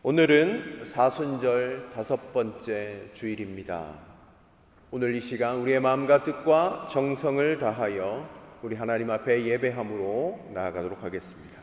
오늘은 사순절 5번째 주일입니다. 오늘 이 시간 우리의 마음과 뜻과 정성을 다하여 우리 하나님 앞에 예배함으로 나아가도록 하겠습니다.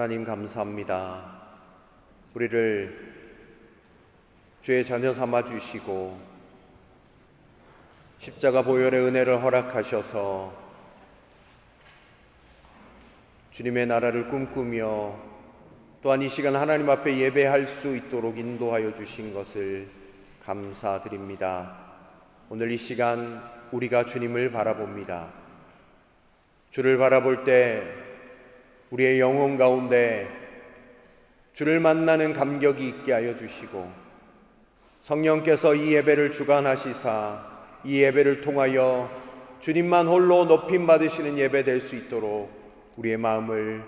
하나님 감사합니다. 우리를 주의 자녀 삼아 주시고 십자가 보혈의 은혜를 허락하셔서 주님의 나라를 꿈꾸며 또한 이 시간 하나님 앞에 예배할 수 있도록 인도하여 주신 것을 감사드립니다. 오늘 이 시간 우리가 주님을 바라봅니다. 주를 바라볼 때 우리의 영혼 가운데 주를 만나는 감격이 있게 하여 주시고 성령께서 이 예배를 주관하시사 이 예배를 통하여 주님만 홀로 높임 받으시는 예배 될 수 있도록 우리의 마음을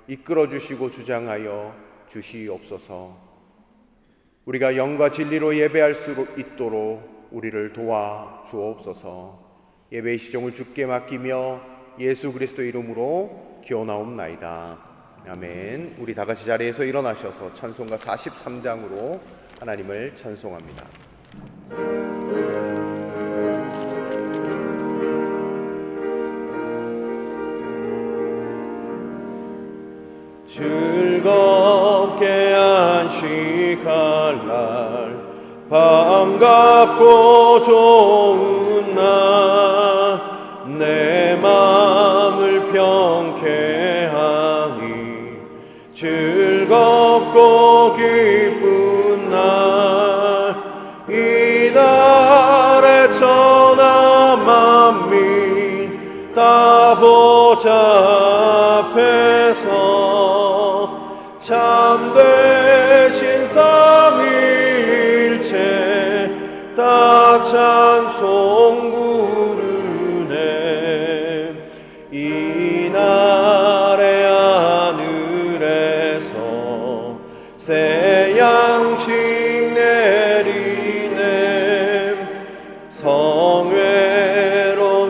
이끌어 주시고 주장하여 주시옵소서. 우리가 영과 진리로 예배할 수 있도록 우리를 도와 주옵소서. 예배의 시종을 주께 맡기며 예수 그리스도 이름으로 기원하옵나이다. 아멘. 우리 다 같이 자리에서 일어나셔서 찬송가 43장으로 하나님을 찬송합니다. 즐겁게 안식할 날 반갑고 좋은 날 내 마음을 평쾌하니 즐겁고 기쁜 날 이달의 천하 만민 다 보좌앞에서 참되신 삼위일체 다 찬송 이날의 하늘에서 새 양식 내리네 성회로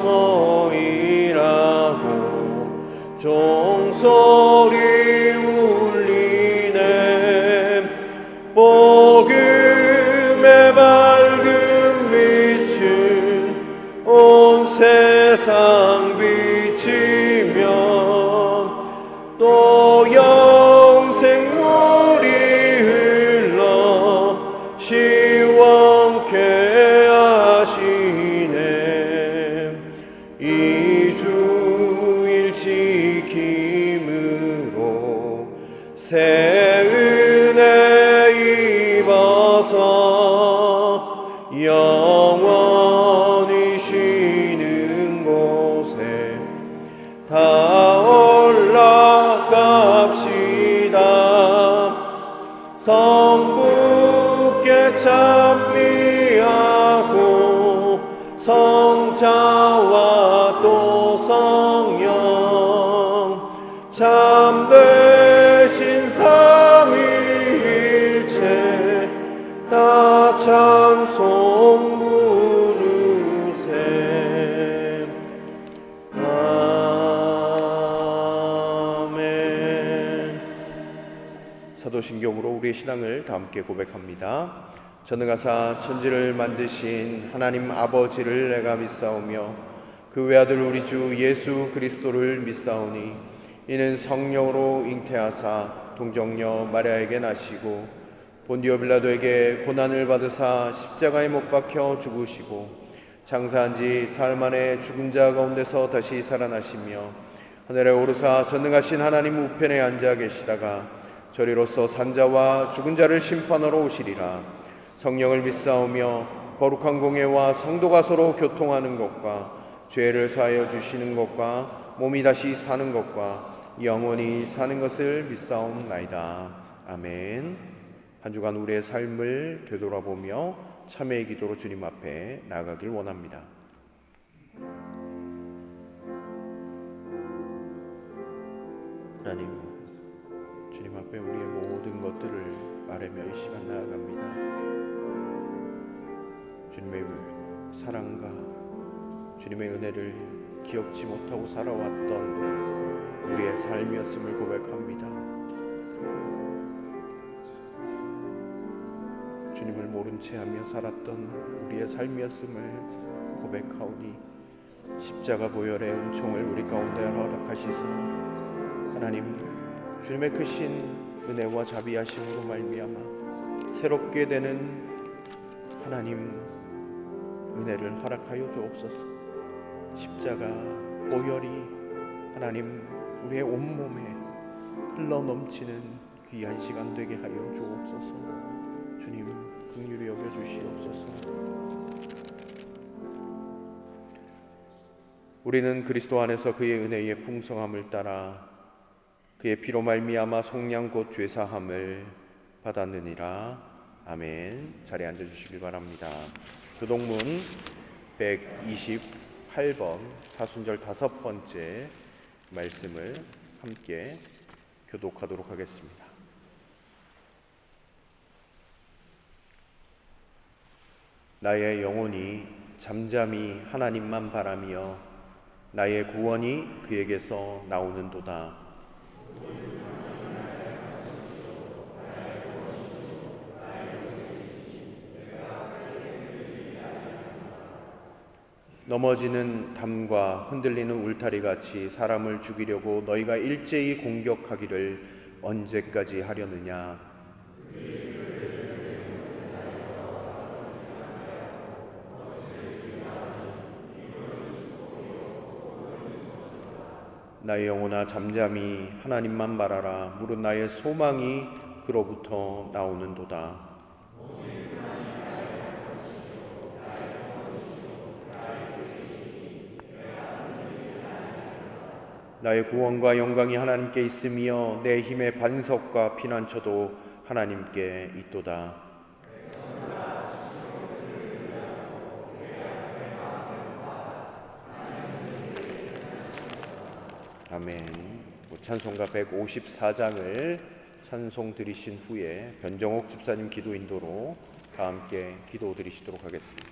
모이라고 종소리 울리네 복음의 밝은 빛은 온 세상 또 영생물이 흘러 시원케 하시네 이 주일 지킴으로 새 은혜 입어서 영원히 쉬는 곳에 다 올라갑시다. 성부께 찬미하고 성자와 또 성령 참되신 삼위일체 다 찬송 부르세. 사도신경으로 우리의 신앙을 다 함께 고백합니다. 전능하사 천지를 만드신 하나님 아버지를 내가 믿사오며 그 외아들 우리 주 예수 그리스도를 믿사오니 이는 성령으로 잉태하사 동정녀 마리아에게 나시고 본디오 빌라도에게 고난을 받으사 십자가에 못 박혀 죽으시고 장사한 지 사흘 만에 죽은 자 가운데서 다시 살아나시며 하늘에 오르사 전능하신 하나님 우편에 앉아 계시다가 저리로서 산자와 죽은 자를 심판하러 오시리라. 성령을 믿사오며 거룩한 공예와 성도가 서로 교통하는 것과 죄를 사하여 주시는 것과 몸이 다시 사는 것과 영원히 사는 것을 믿사옵나이다. 아멘. 한 주간 우리의 삶을 되돌아보며 참회의 기도로 주님 앞에 나아가길 원합니다. 하나님, 주님 앞에 우리의 모든 것들을 아뢰며 이 시간 나아갑니다. 주님의 사랑과 주님의 은혜를 기억지 못하고 살아왔던 우리의 삶이었음을 고백합니다. 주님을 모른 채 하며 살았던 우리의 삶이었음을 고백하오니 십자가 보혈의 은총을 우리 가운데 허락하시소. 하나님, 주님의 크신 은혜와 자비하심으로 말미암아 새롭게 되는 하나님 은혜를 허락하여 주옵소서. 십자가 보혈이 하나님 우리의 온몸에 흘러넘치는 귀한 시간 되게 하여 주옵소서. 주님 긍휼히 여겨 주시옵소서. 우리는 그리스도 안에서 그의 은혜의 풍성함을 따라 그의 피로 말미암아 속량 곧 죄사함을 받았느니라. 아멘. 자리에 앉아주시길 바랍니다. 교동문 128번 사순절 5번째 말씀을 함께 교독하도록 하겠습니다. 나의 영혼이 잠잠히 하나님만 바라며 나의 구원이 그에게서 나오는도다. 넘어지는 담과 흔들리는 울타리같이 사람을 죽이려고 너희가 일제히 공격하기를 언제까지 하려느냐. 나의 영혼아 잠잠히 하나님만 바라라. 무릇 나의 소망이 그로부터 나오는도다. 나의 구원과 영광이 하나님께 있으며 내 힘의 반석과 피난처도 하나님께 있도다. 아멘. 찬송가 154장을 찬송 드리신 후에 변정옥 집사님 기도 인도로 다 함께 기도 드리시도록 하겠습니다.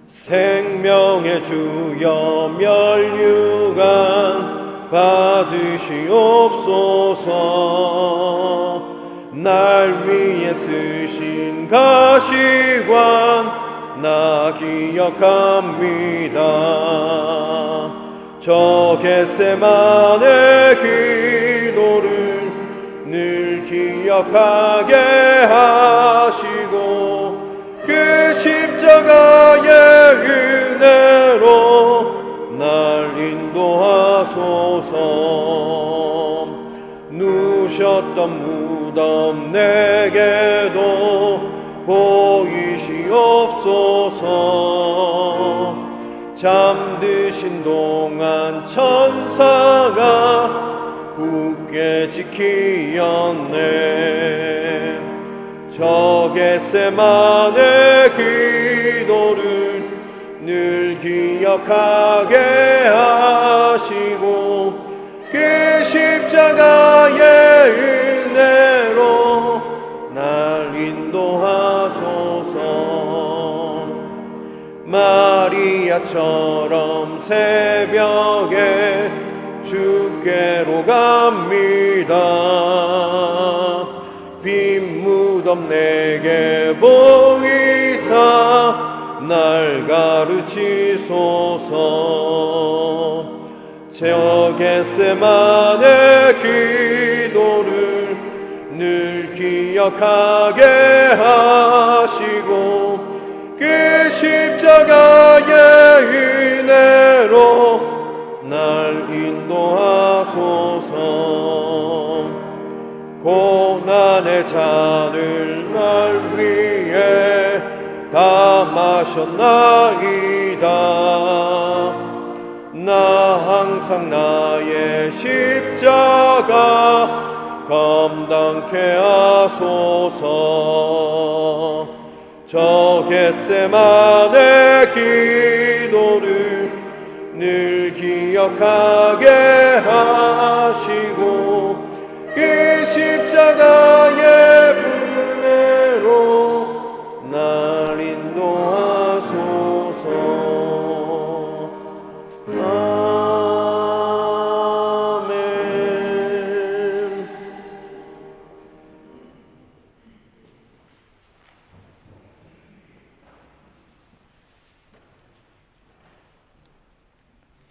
생명의 주여 멸류관 받으시옵소서. 날 위해 쓰신 가시관 나 기억합니다. 저 겟세마네 기도를 늘 기억하게 하시고 그 십자가의 은혜로 날 인도하소서. 누셨던 무덤 내게도 보이시옵소서. 잠드신 동안 천사가 굳게 지키었네. 저 겟세마네 기도를 늘 기억하게 하시고 그 십자가의 은혜로 날 인도하소서. 마리아처럼 새벽에 주께로 갑니다. 빈 무덤 내게 보이사 날 가르치소서. 저 겟세마네 기도를 늘 기억하게 하시고 그 십자가의 은혜로 날 인도하소서. 고난의 잔을 날 위해 다 마셨나이다. 나 항상 나의 십자가 감당케 하소서. 저 겟세마네 기도를 늘 기억하게 하시고 그 십자가의 은혜로 날 인도하소서. 아멘.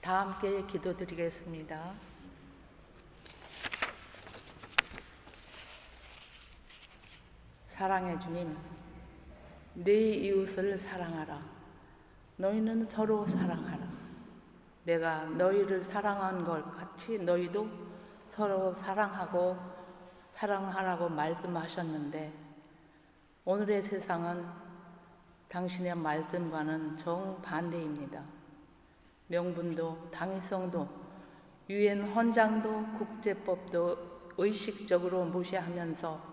다 함께 기도드리겠습니다. 사랑의 주님, 네 이웃을 사랑하라. 너희는 서로 사랑하라. 내가 너희를 사랑한 것 같이 너희도 서로 사랑하라고 말씀하셨는데, 오늘의 세상은 당신의 말씀과는 정반대입니다. 명분도 당위성도 유엔 헌장도 국제법도 의식적으로 무시하면서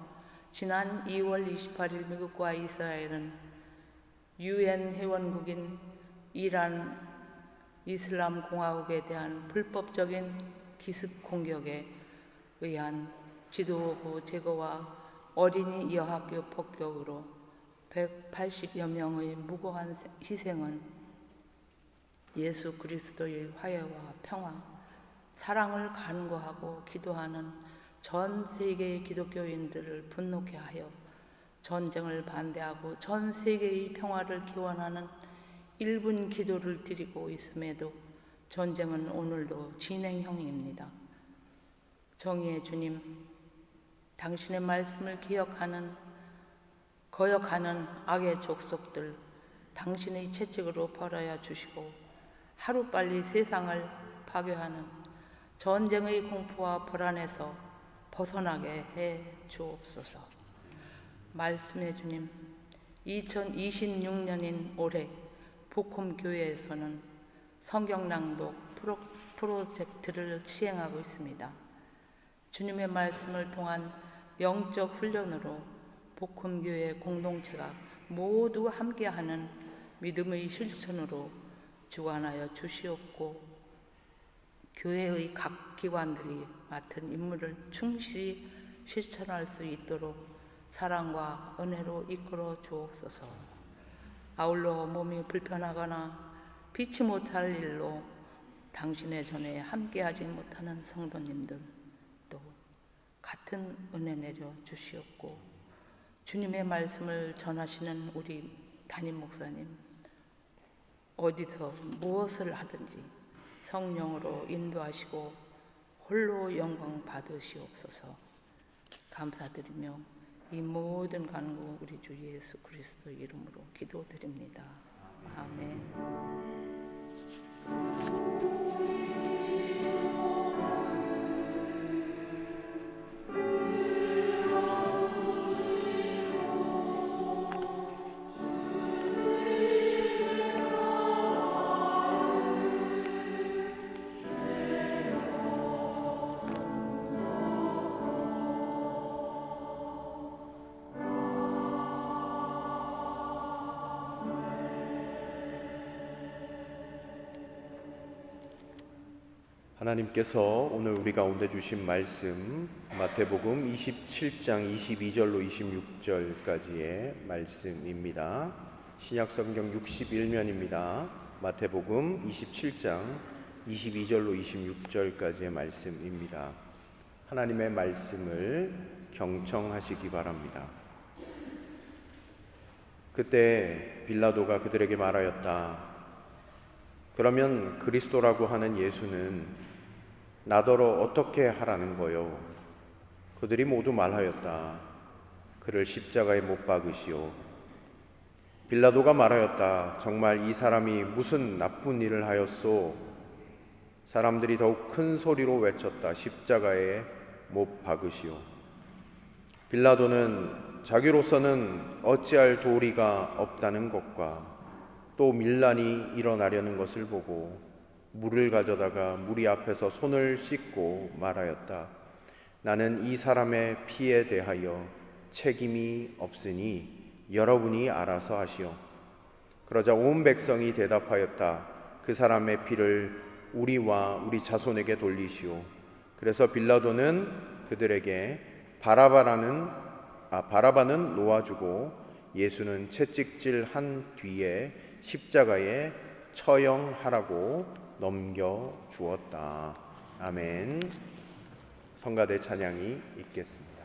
지난 2월 28일 미국과 이스라엘은 유엔 회원국인 이란 이슬람 공화국에 대한 불법적인 기습 공격에 의한 지도부 제거와 어린이 여학교 폭격으로 180여 명의 무고한 희생은 예수 그리스도의 화해와 평화, 사랑을 간구하고 기도하는 전 세계의 기독교인들을 분노케 하여 전쟁을 반대하고 전 세계의 평화를 기원하는 일분 기도를 드리고 있음에도 전쟁은 오늘도 진행형입니다. 정의의 주님, 당신의 말씀을 거역하는 악의 족속들 당신의 채찍으로 벌하여 주시고 하루빨리 세상을 파괴하는 전쟁의 공포와 불안에서 벗어나게 해 주옵소서. 말씀의 주님, 2026년인 올해 복음교회에서는 성경낭독 프로젝트를 시행하고 있습니다. 주님의 말씀을 통한 영적 훈련으로 복음교회 공동체가 모두 함께하는 믿음의 실천으로 주관하여 주시옵고, 교회의 각 기관들이 맡은 임무를 충실히 실천할 수 있도록 사랑과 은혜로 이끌어 주옵소서. 아울러 몸이 불편하거나 피치 못할 일로 당신의 전에 함께하지 못하는 성도님들 또 같은 은혜 내려 주시옵고, 주님의 말씀을 전하시는 우리 담임 목사님, 어디서 무엇을 하든지 성령으로 인도하시고 홀로 영광 받으시옵소서. 감사드리며 이 모든 간구 우리 주 예수 그리스도 이름으로 기도드립니다. 아멘. 하나님께서 오늘 우리 가운데 주신 말씀 마태복음 27장 22절로 26절까지의 말씀입니다. 신약성경 61면입니다. 마태복음 27장 22절로 26절까지의 말씀입니다. 하나님의 말씀을 경청하시기 바랍니다. 그때 빌라도가 그들에게 말하였다. 그러면 그리스도라고 하는 예수는 나더러 어떻게 하라는 거요? 그들이 모두 말하였다. 그를 십자가에 못 박으시오. 빌라도가 말하였다. 정말 이 사람이 무슨 나쁜 일을 하였소? 사람들이 더욱 큰 소리로 외쳤다. 십자가에 못 박으시오. 빌라도는 자기로서는 어찌할 도리가 없다는 것과 또 밀란이 일어나려는 것을 보고 물을 가져다가 무리 앞에서 손을 씻고 말하였다. 나는 이 사람의 피에 대하여 책임이 없으니 여러분이 알아서 하시오. 그러자 온 백성이 대답하였다. 그 사람의 피를 우리와 우리 자손에게 돌리시오. 그래서 빌라도는 그들에게 바라바는 놓아주고 예수는 채찍질한 뒤에 십자가에 처형하라고 넘겨주었다. 아멘. 성가대 찬양이 있겠습니다.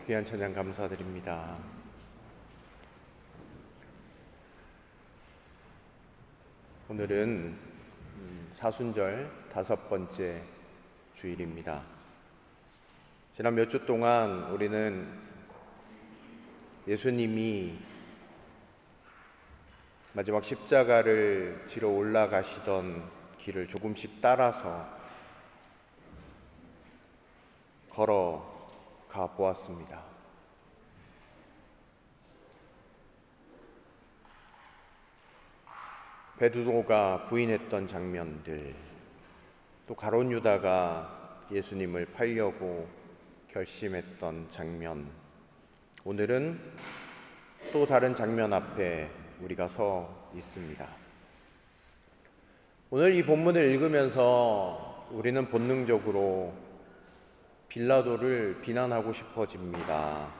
귀한 찬양 감사드립니다. 오늘은 사순절 5번째 주일입니다. 지난 몇 주 동안 우리는 예수님이 마지막 십자가를 지러 올라가시던 길을 조금씩 따라서 걸어가 보았습니다. 베드로가 부인했던 장면들, 또 가룟 유다가 예수님을 팔려고 결심했던 장면, 오늘은 또 다른 장면 앞에 우리가 서 있습니다. 오늘 이 본문을 읽으면서 우리는 본능적으로 빌라도를 비난하고 싶어집니다.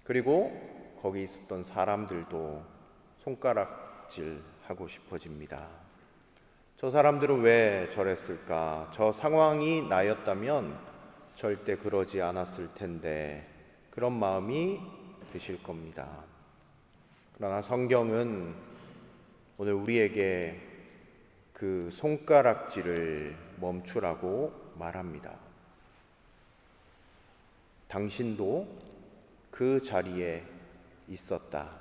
그리고 거기 있었던 사람들도 손가락질하고 싶어집니다. 저 사람들은 왜 저랬을까? 저 상황이 나였다면 절대 그러지 않았을 텐데, 그런 마음이 드실 겁니다. 그러나 성경은 오늘 우리에게 그 손가락질을 멈추라고 말합니다. 당신도 그 자리에 있었다.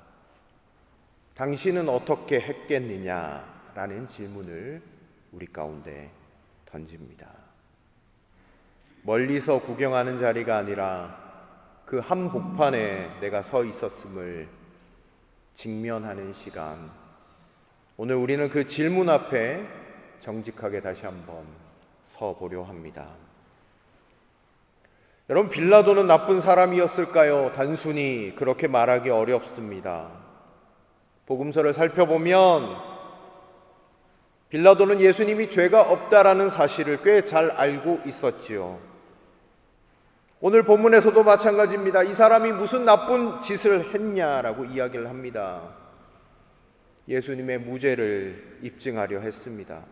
당신은 어떻게 했겠느냐라는 질문을 우리 가운데 던집니다. 멀리서 구경하는 자리가 아니라 그 한복판에 내가 서 있었음을 직면하는 시간, 오늘 우리는 그 질문 앞에 정직하게 다시 한번 서보려 합니다. 여러분, 빌라도는 나쁜 사람이었을까요? 단순히 그렇게 말하기 어렵습니다. 복음서를 살펴보면 빌라도는 예수님이 죄가 없다라는 사실을 꽤 잘 알고 있었지요. 오늘 본문에서도 마찬가지입니다. 이 사람이 무슨 나쁜 짓을 했냐라고 이야기를 합니다. 예수님의 무죄를 입증하려 했습니다.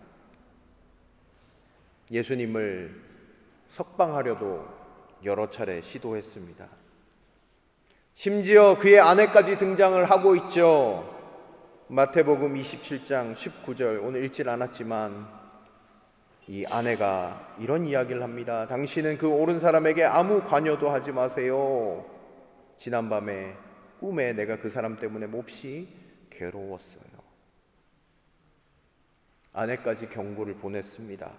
예수님을 석방하려도 여러 차례 시도했습니다. 심지어 그의 아내까지 등장을 하고 있죠. 마태복음 27장 19절, 오늘 읽질 않았지만 이 아내가 이런 이야기를 합니다. 당신은 그 옳은 사람에게 아무 관여도 하지 마세요. 지난밤에 꿈에 내가 그 사람 때문에 몹시 괴로웠어요. 아내까지 경고를 보냈습니다.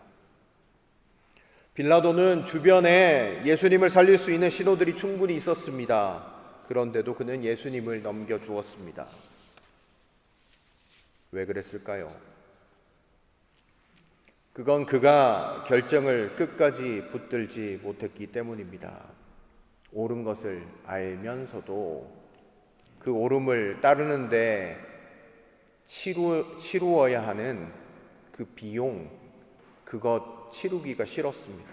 빌라도는 주변에 예수님을 살릴 수 있는 신호들이 충분히 있었습니다. 그런데도 그는 예수님을 넘겨주었습니다. 왜 그랬을까요? 그건 그가 결정을 끝까지 붙들지 못했기 때문입니다. 옳은 것을 알면서도 그 옳음을 따르는데 치루어야 하는 그 비용, 그것 치르기가 싫었습니다.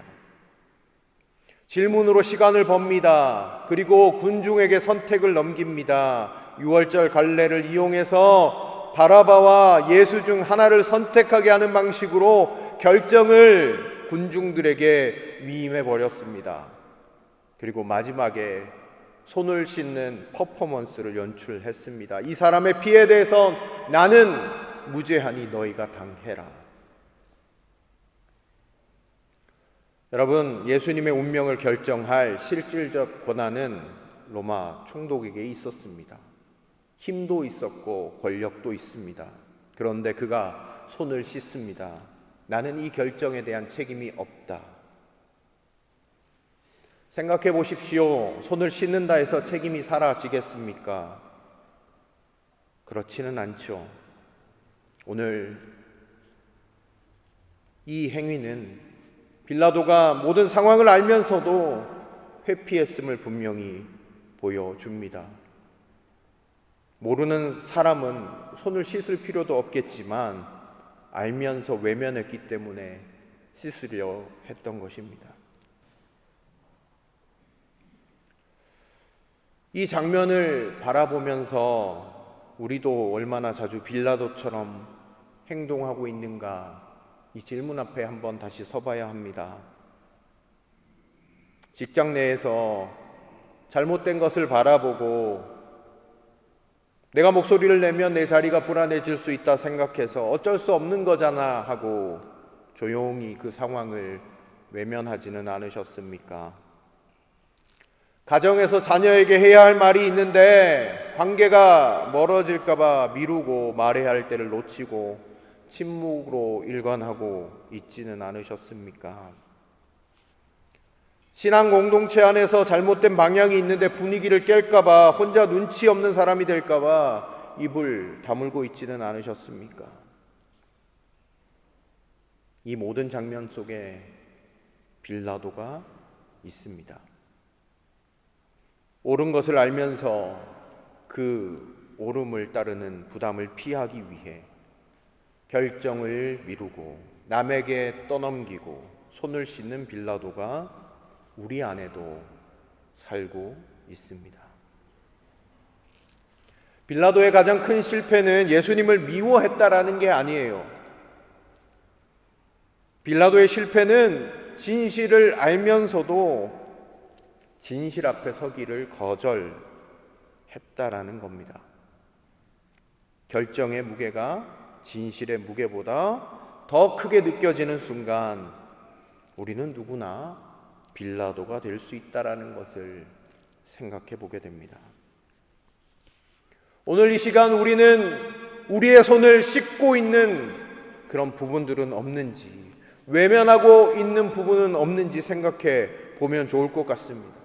질문으로 시간을 법니다. 그리고 군중에게 선택을 넘깁니다. 6월절 갈례를 이용해서 바라바와 예수 중 하나를 선택하게 하는 방식으로 결정을 군중들에게 위임해 버렸습니다. 그리고 마지막에 손을 씻는 퍼포먼스를 연출했습니다. 이 사람의 피에 대해선 나는 무죄하니 너희가 당해라. 여러분, 예수님의 운명을 결정할 실질적 권한은 로마 총독에게 있었습니다. 힘도 있었고 권력도 있습니다. 그런데 그가 손을 씻습니다. 나는 이 결정에 대한 책임이 없다. 생각해 보십시오. 손을 씻는다 해서 책임이 사라지겠습니까? 그렇지는 않죠. 오늘 이 행위는 빌라도가 모든 상황을 알면서도 회피했음을 분명히 보여줍니다. 모르는 사람은 손을 씻을 필요도 없겠지만 알면서 외면했기 때문에 씻으려 했던 것입니다. 이 장면을 바라보면서 우리도 얼마나 자주 빌라도처럼 행동하고 있는가, 이 질문 앞에 한번 다시 서봐야 합니다. 직장 내에서 잘못된 것을 바라보고 내가 목소리를 내면 내 자리가 불안해질 수 있다 생각해서 어쩔 수 없는 거잖아 하고 조용히 그 상황을 외면하지는 않으셨습니까? 가정에서 자녀에게 해야 할 말이 있는데 관계가 멀어질까봐 미루고 말해야 할 때를 놓치고 침묵으로 일관하고 있지는 않으셨습니까? 신앙 공동체 안에서 잘못된 방향이 있는데 분위기를 깰까봐 혼자 눈치 없는 사람이 될까봐 입을 다물고 있지는 않으셨습니까? 이 모든 장면 속에 빌라도가 있습니다. 옳은 것을 알면서 그 옳음을 따르는 부담을 피하기 위해 결정을 미루고 남에게 떠넘기고 손을 씻는 빌라도가 우리 안에도 살고 있습니다. 빌라도의 가장 큰 실패는 예수님을 미워했다라는 게 아니에요. 빌라도의 실패는 진실을 알면서도 진실 앞에 서기를 거절했다라는 겁니다. 결정의 무게가 진실의 무게보다 더 크게 느껴지는 순간 우리는 누구나 빌라도가 될 수 있다라는 것을 생각해 보게 됩니다. 오늘 이 시간 우리는 우리의 손을 씻고 있는 그런 부분들은 없는지, 외면하고 있는 부분은 없는지 생각해 보면 좋을 것 같습니다.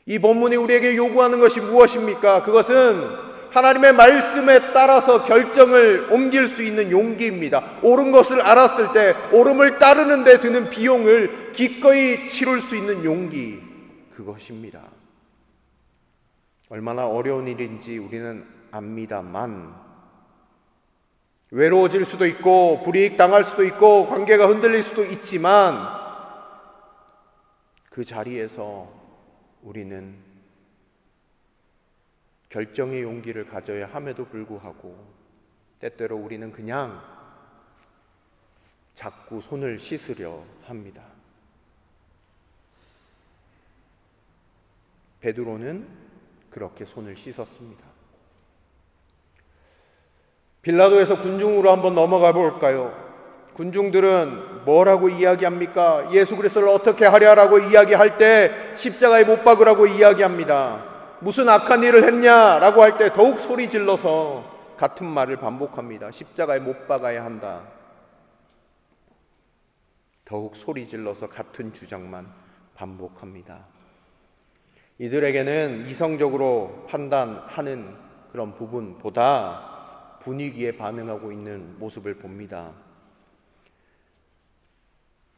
이 본문이 우리에게 요구하는 것이 무엇입니까? 그것은 하나님의 말씀에 따라서 결정을 옮길 수 있는 용기입니다. 옳은 것을 알았을 때 옳음을 따르는 데 드는 비용을 기꺼이 치룰 수 있는 용기, 그것입니다. 얼마나 어려운 일인지 우리는 압니다만 외로워질 수도 있고 불이익 당할 수도 있고 관계가 흔들릴 수도 있지만 그 자리에서 우리는 결정의 용기를 가져야 함에도 불구하고 때때로 우리는 그냥 자꾸 손을 씻으려 합니다. 베드로는 그렇게 손을 씻었습니다. 빌라도에서 군중으로 한번 넘어가 볼까요? 군중들은 뭐라고 이야기합니까? 예수 그리스도를 어떻게 하랴라고 이야기할 때 십자가에 못 박으라고 이야기합니다. 무슨 악한 일을 했냐라고 할 때 더욱 소리 질러서 같은 말을 반복합니다. 십자가에 못 박아야 한다. 더욱 소리 질러서 같은 주장만 반복합니다. 이들에게는 이성적으로 판단하는 그런 부분보다 분위기에 반응하고 있는 모습을 봅니다.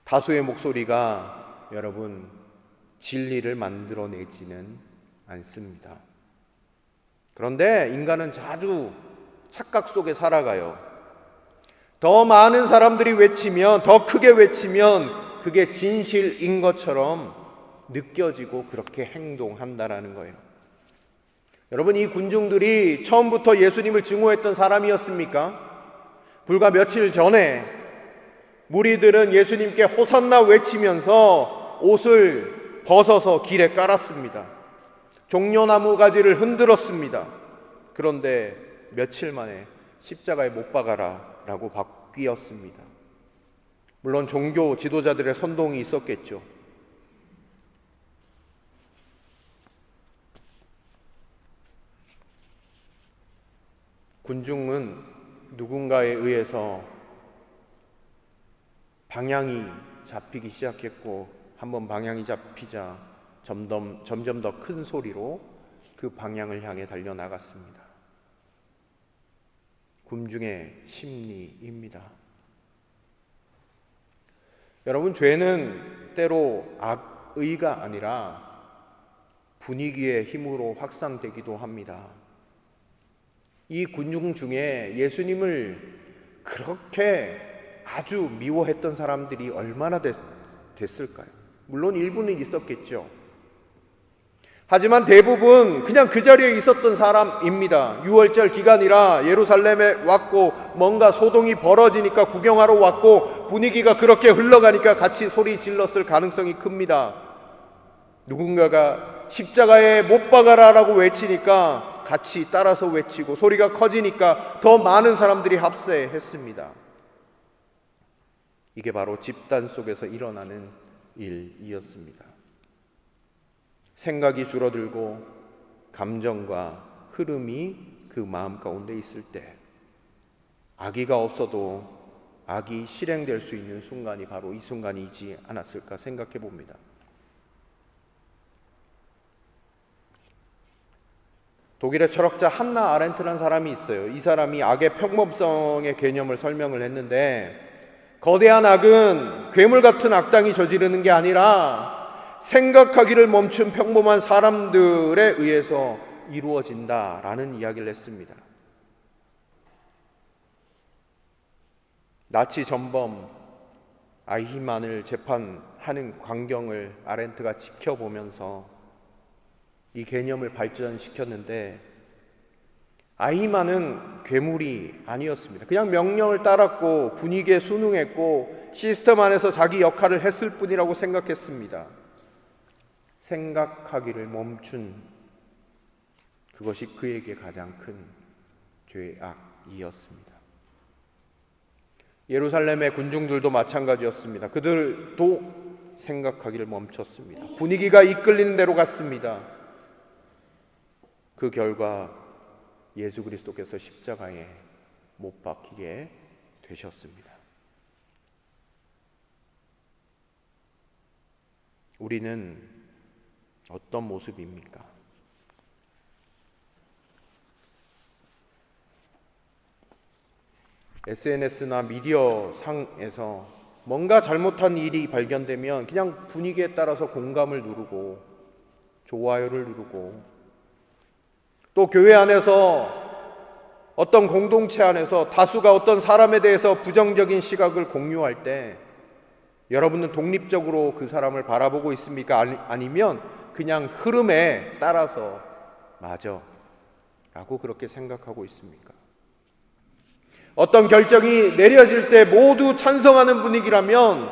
다수의 목소리가 여러분 진리를 만들어내지는 않습니다. 그런데 인간은 자주 착각 속에 살아가요. 더 많은 사람들이 외치면, 더 크게 외치면 그게 진실인 것처럼 느껴지고 그렇게 행동한다라는 거예요. 여러분, 이 군중들이 처음부터 예수님을 증오했던 사람이었습니까? 불과 며칠 전에 무리들은 예수님께 호산나 외치면서 옷을 벗어서 길에 깔았습니다. 종려나무 가지를 흔들었습니다. 그런데 며칠 만에 십자가에 못 박아라 라고 바뀌었습니다. 물론 종교 지도자들의 선동이 있었겠죠. 군중은 누군가에 의해서 방향이 잡히기 시작했고, 한번 방향이 잡히자 점점 더 큰 소리로 그 방향을 향해 달려나갔습니다. 군중의 심리입니다. 여러분, 죄는 때로 악의가 아니라 분위기의 힘으로 확산되기도 합니다. 이 군중 중에 예수님을 그렇게 아주 미워했던 사람들이 얼마나 됐을까요? 물론 일부는 있었겠죠. 하지만 대부분 그냥 그 자리에 있었던 사람입니다. 6월절 기간이라 예루살렘에 왔고 뭔가 소동이 벌어지니까 구경하러 왔고 분위기가 그렇게 흘러가니까 같이 소리 질렀을 가능성이 큽니다. 누군가가 십자가에 못 박아라라고 외치니까 같이 따라서 외치고 소리가 커지니까 더 많은 사람들이 합세했습니다. 이게 바로 집단 속에서 일어나는 일이었습니다. 생각이 줄어들고 감정과 흐름이 그 마음 가운데 있을 때 악의가 없어도 악이 실행될 수 있는 순간이 바로 이 순간이지 않았을까 생각해 봅니다. 독일의 철학자 한나 아렌트라는 사람이 있어요. 이 사람이 악의 평범성의 개념을 설명을 했는데, 거대한 악은 괴물 같은 악당이 저지르는 게 아니라 생각하기를 멈춘 평범한 사람들에 의해서 이루어진다라는 이야기를 했습니다. 나치 전범 아이히만을 재판하는 광경을 아렌트가 지켜보면서 이 개념을 발전시켰는데, 아이히만은 괴물이 아니었습니다. 그냥 명령을 따랐고 분위기에 순응했고 시스템 안에서 자기 역할을 했을 뿐이라고 생각했습니다. 생각하기를 멈춘 그것이 그에게 가장 큰 죄악이었습니다. 예루살렘의 군중들도 마찬가지였습니다. 그들도 생각하기를 멈췄습니다. 분위기가 이끌리는 대로 갔습니다. 그 결과 예수 그리스도께서 십자가에 못 박히게 되셨습니다. 우리는 어떤 모습입니까? SNS나 미디어 상에서 뭔가 잘못한 일이 발견되면 그냥 분위기에 따라서 공감을 누르고 좋아요를 누르고, 또 교회 안에서 어떤 공동체 안에서 다수가 어떤 사람에 대해서 부정적인 시각을 공유할 때 여러분은 독립적으로 그 사람을 바라보고 있습니까? 아니면 그냥 흐름에 따라서 맞아 라고 그렇게 생각하고 있습니까? 어떤 결정이 내려질 때 모두 찬성하는 분위기라면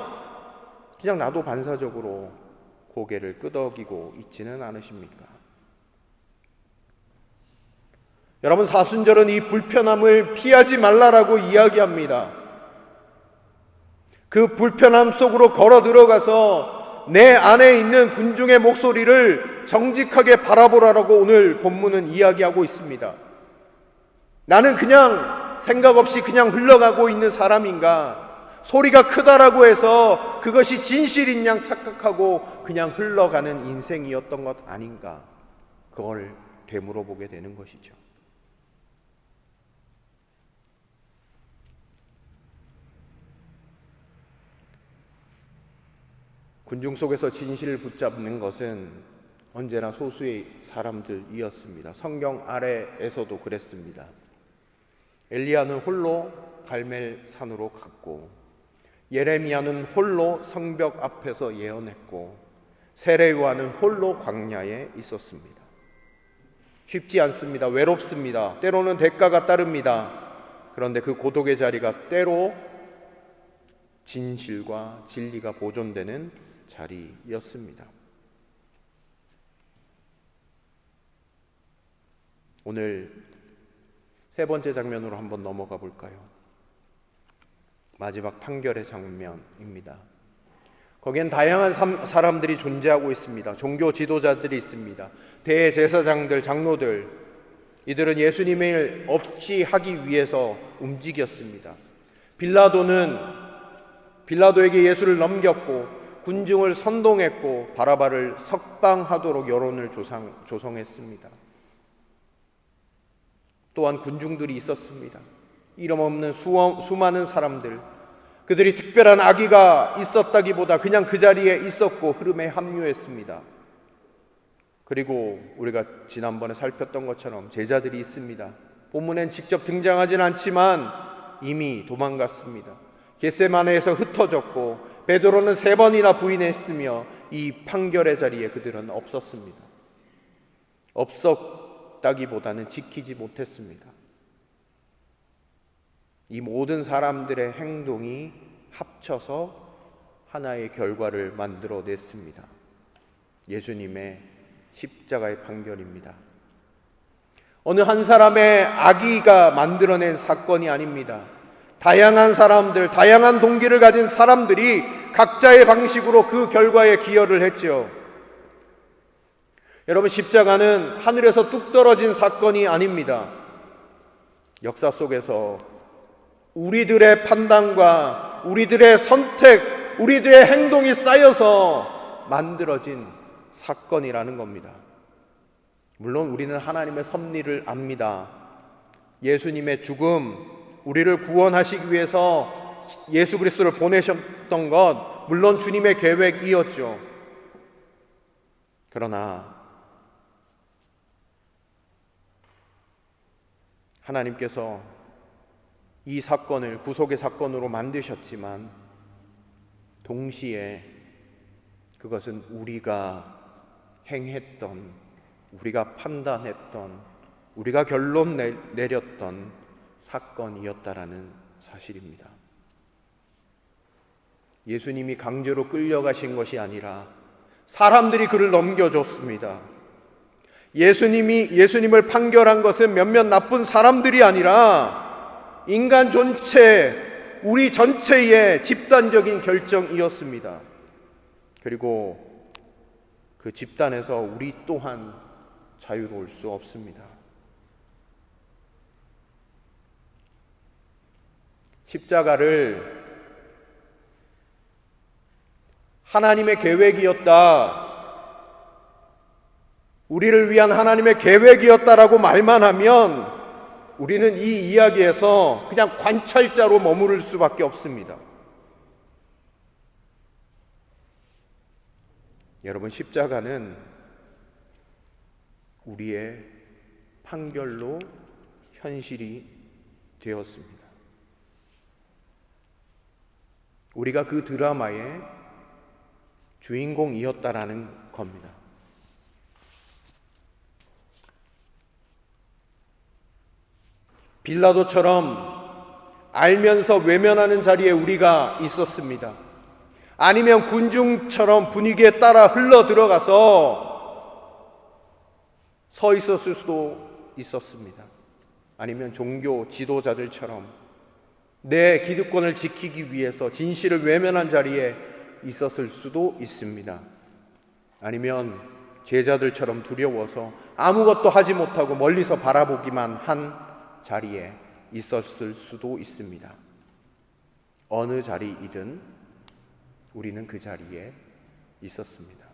그냥 나도 반사적으로 고개를 끄덕이고 있지는 않으십니까? 여러분, 사순절은 이 불편함을 피하지 말라라고 이야기합니다. 그 불편함 속으로 걸어 들어가서 내 안에 있는 군중의 목소리를 정직하게 바라보라라고 오늘 본문은 이야기하고 있습니다. 나는 그냥 생각 없이 그냥 흘러가고 있는 사람인가? 소리가 크다라고 해서 그것이 진실인 양 착각하고 그냥 흘러가는 인생이었던 것 아닌가? 그걸 되물어보게 되는 것이죠. 군중 속에서 진실을 붙잡는 것은 언제나 소수의 사람들이었습니다. 성경 아래에서도 그랬습니다. 엘리야는 홀로 갈멜산으로 갔고, 예레미야는 홀로 성벽 앞에서 예언했고, 세례요한은 홀로 광야에 있었습니다. 쉽지 않습니다. 외롭습니다. 때로는 대가가 따릅니다. 그런데 그 고독의 자리가 때로 진실과 진리가 보존되는 자리였습니다. 오늘 세 번째 장면으로 한번 넘어가 볼까요? 마지막 판결의 장면입니다. 거기엔 다양한 사람들이 존재하고 있습니다. 종교 지도자들이 있습니다. 대제사장들, 장로들, 이들은 예수님을 없이 하기 위해서 움직였습니다. 빌라도에게 예수를 넘겼고 군중을 선동했고 바라바를 석방하도록 여론을 조성했습니다. 또한 군중들이 있었습니다. 이름 없는 수많은 사람들, 그들이 특별한 악의가 있었다기보다 그냥 그 자리에 있었고 흐름에 합류했습니다. 그리고 우리가 지난번에 살폈던 것처럼 제자들이 있습니다. 본문엔 직접 등장하진 않지만 이미 도망갔습니다. 겟세마네에서 흩어졌고 베드로는 3번이나 부인했으며 이 판결의 자리에 그들은 없었습니다. 없었다기보다는 지키지 못했습니다. 이 모든 사람들의 행동이 합쳐서 하나의 결과를 만들어냈습니다. 예수님의 십자가의 판결입니다. 어느 한 사람의 악의가 만들어낸 사건이 아닙니다. 다양한 사람들, 다양한 동기를 가진 사람들이 각자의 방식으로 그 결과에 기여를 했죠. 여러분, 십자가는 하늘에서 뚝 떨어진 사건이 아닙니다. 역사 속에서 우리들의 판단과 우리들의 선택, 우리들의 행동이 쌓여서 만들어진 사건이라는 겁니다. 물론 우리는 하나님의 섭리를 압니다. 예수님의 죽음, 우리를 구원하시기 위해서 예수 그리스도를 보내셨던 것, 물론 주님의 계획이었죠. 그러나 하나님께서 이 사건을 구속의 사건으로 만드셨지만 동시에 그것은 우리가 행했던, 우리가 판단했던, 우리가 결론 내렸던 사건이었다라는 사실입니다. 예수님이 강제로 끌려가신 것이 아니라 사람들이 그를 넘겨줬습니다. 예수님을 판결한 것은 몇몇 나쁜 사람들이 아니라 인간 전체, 우리 전체의 집단적인 결정이었습니다. 그리고 그 집단에서 우리 또한 자유로울 수 없습니다. 십자가를 하나님의 계획이었다, 우리를 위한 하나님의 계획이었다라고 말만 하면 우리는 이 이야기에서 그냥 관찰자로 머무를 수밖에 없습니다. 여러분, 십자가는 우리의 판결로 현실이 되었습니다. 우리가 그 드라마의 주인공이었다라는 겁니다. 빌라도처럼 알면서 외면하는 자리에 우리가 있었습니다. 아니면 군중처럼 분위기에 따라 흘러 들어가서 서 있었을 수도 있었습니다. 아니면 종교 지도자들처럼 내 기득권을 지키기 위해서 진실을 외면한 자리에 있었을 수도 있습니다. 아니면 제자들처럼 두려워서 아무것도 하지 못하고 멀리서 바라보기만 한 자리에 있었을 수도 있습니다. 어느 자리이든 우리는 그 자리에 있었습니다.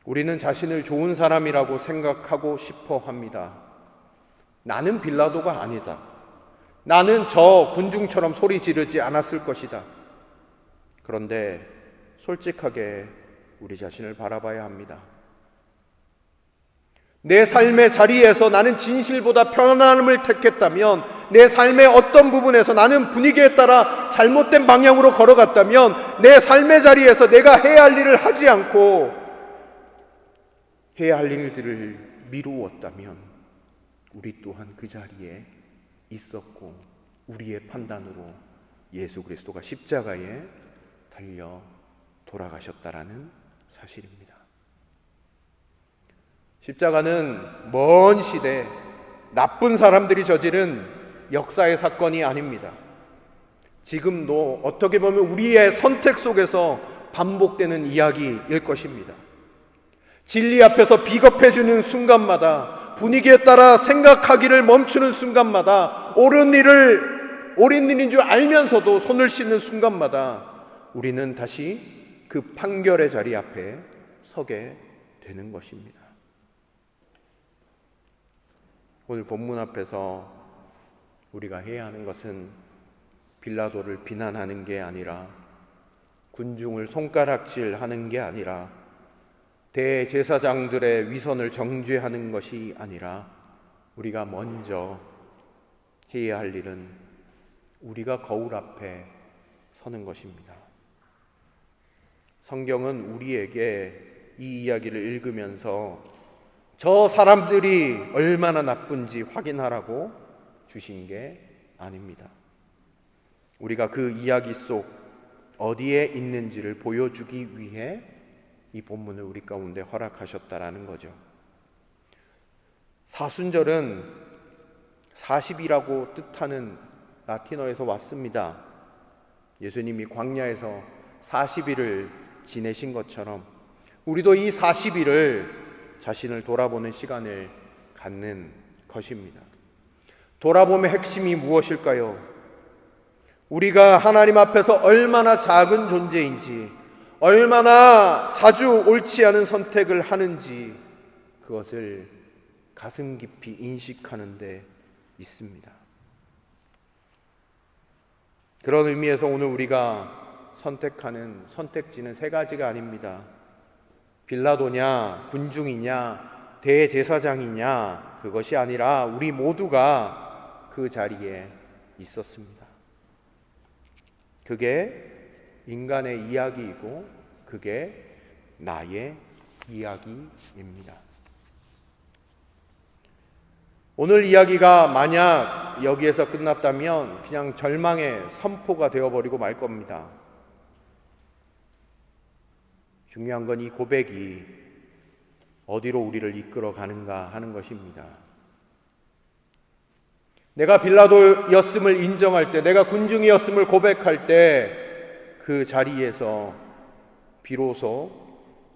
우리는 자신을 좋은 사람이라고 생각하고 싶어 합니다. 나는 빌라도가 아니다. 나는 저 군중처럼 소리 지르지 않았을 것이다. 그런데 솔직하게 우리 자신을 바라봐야 합니다. 내 삶의 자리에서 나는 진실보다 편안함을 택했다면, 내 삶의 어떤 부분에서 나는 분위기에 따라 잘못된 방향으로 걸어갔다면, 내 삶의 자리에서 내가 해야 할 일을 하지 않고 해야 할 일들을 미루었다면 우리 또한 그 자리에 있었고, 우리의 판단으로 예수 그리스도가 십자가에 달려 돌아가셨다라는 사실입니다. 십자가는 먼 시대 나쁜 사람들이 저지른 역사의 사건이 아닙니다. 지금도 어떻게 보면 우리의 선택 속에서 반복되는 이야기일 것입니다. 진리 앞에서 비겁해지는 순간마다, 분위기에 따라 생각하기를 멈추는 순간마다, 옳은 일인 줄 알면서도 손을 씻는 순간마다 우리는 다시 그 판결의 자리 앞에 서게 되는 것입니다. 오늘 본문 앞에서 우리가 해야 하는 것은 빌라도를 비난하는 게 아니라, 군중을 손가락질하는 게 아니라, 대제사장들의 위선을 정죄하는 것이 아니라, 우리가 먼저 해야 할 일은 우리가 거울 앞에 서는 것입니다. 성경은 우리에게 이 이야기를 읽으면서 저 사람들이 얼마나 나쁜지 확인하라고 주신 게 아닙니다. 우리가 그 이야기 속 어디에 있는지를 보여주기 위해 이 본문을 우리 가운데 허락하셨다라는 거죠. 사순절은 40이라고 뜻하는 라틴어에서 왔습니다. 예수님이 광야에서 40일을 지내신 것처럼 우리도 이 40일을 자신을 돌아보는 시간을 갖는 것입니다. 돌아봄의 핵심이 무엇일까요? 우리가 하나님 앞에서 얼마나 작은 존재인지, 얼마나 자주 옳지 않은 선택을 하는지 그것을 가슴 깊이 인식하는 데 있습니다. 그런 의미에서 오늘 우리가 선택하는 선택지는 세 가지가 아닙니다. 빌라도냐, 군중이냐, 대제사장이냐, 그것이 아니라 우리 모두가 그 자리에 있었습니다. 그게 인간의 이야기이고 그게 나의 이야기입니다. 오늘 이야기가 만약 여기에서 끝났다면 그냥 절망의 선포가 되어버리고 말 겁니다. 중요한 건 이 고백이 어디로 우리를 이끌어 가는가 하는 것입니다. 내가 빌라도였음을 인정할 때, 내가 군중이었음을 고백할 때 그 자리에서 비로소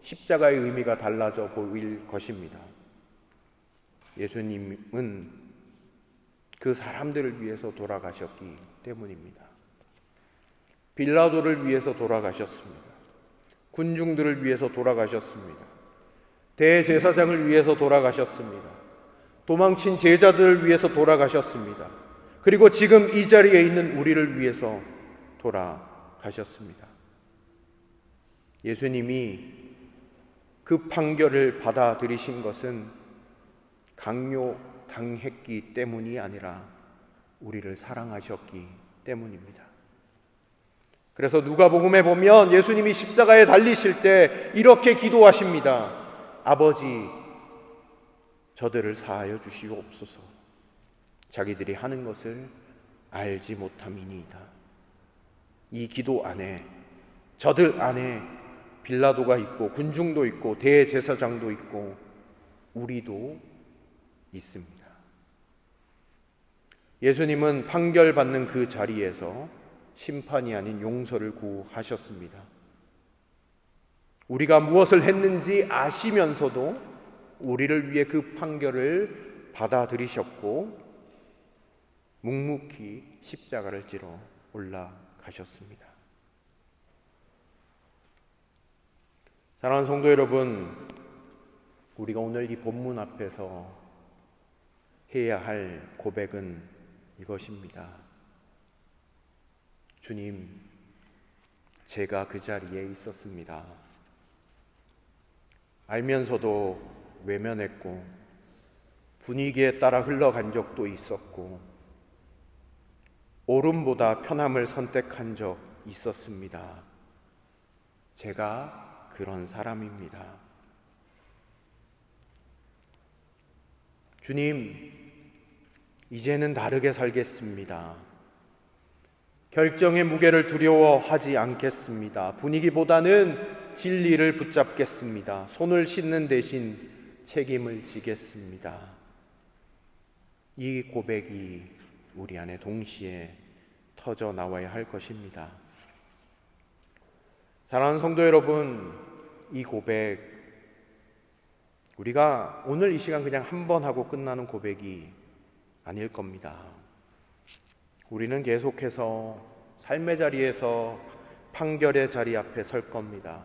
십자가의 의미가 달라져 보일 것입니다. 예수님은 그 사람들을 위해서 돌아가셨기 때문입니다. 빌라도를 위해서 돌아가셨습니다. 군중들을 위해서 돌아가셨습니다. 대제사장을 위해서 돌아가셨습니다. 도망친 제자들을 위해서 돌아가셨습니다. 그리고 지금 이 자리에 있는 우리를 위해서 돌아가셨습니다. 예수님이 그 판결을 받아들이신 것은 강요당했기 때문이 아니라 우리를 사랑하셨기 때문입니다. 그래서 누가복음에 보면 예수님이 십자가에 달리실 때 이렇게 기도하십니다. 아버지, 저들을 사하여 주시옵소서. 자기들이 하는 것을 알지 못함이니이다. 이 기도 안에, 저들 안에 빌라도가 있고 군중도 있고 대제사장도 있고 우리도 있습니다. 예수님은 판결받는 그 자리에서 심판이 아닌 용서를 구하셨습니다. 우리가 무엇을 했는지 아시면서도 우리를 위해 그 판결을 받아들이셨고 묵묵히 십자가를 지러 올라가셨습니다. 사랑하는 성도 여러분, 우리가 오늘 이 본문 앞에서 해야 할 고백은 이것입니다. 주님, 제가 그 자리에 있었습니다. 알면서도 외면했고 분위기에 따라 흘러간 적도 있었고 옳음보다 편함을 선택한 적 있었습니다. 제가 그런 사람입니다. 주님, 이제는 다르게 살겠습니다. 결정의 무게를 두려워하지 않겠습니다. 분위기보다는 진리를 붙잡겠습니다. 손을 씻는 대신 책임을 지겠습니다. 이 고백이 우리 안에 동시에 터져 나와야 할 것입니다. 사랑하는 성도 여러분, 이 고백, 우리가 오늘 이 시간 그냥 한 번 하고 끝나는 고백이 아닐 겁니다. 우리는 계속해서 삶의 자리에서 판결의 자리 앞에 설 겁니다.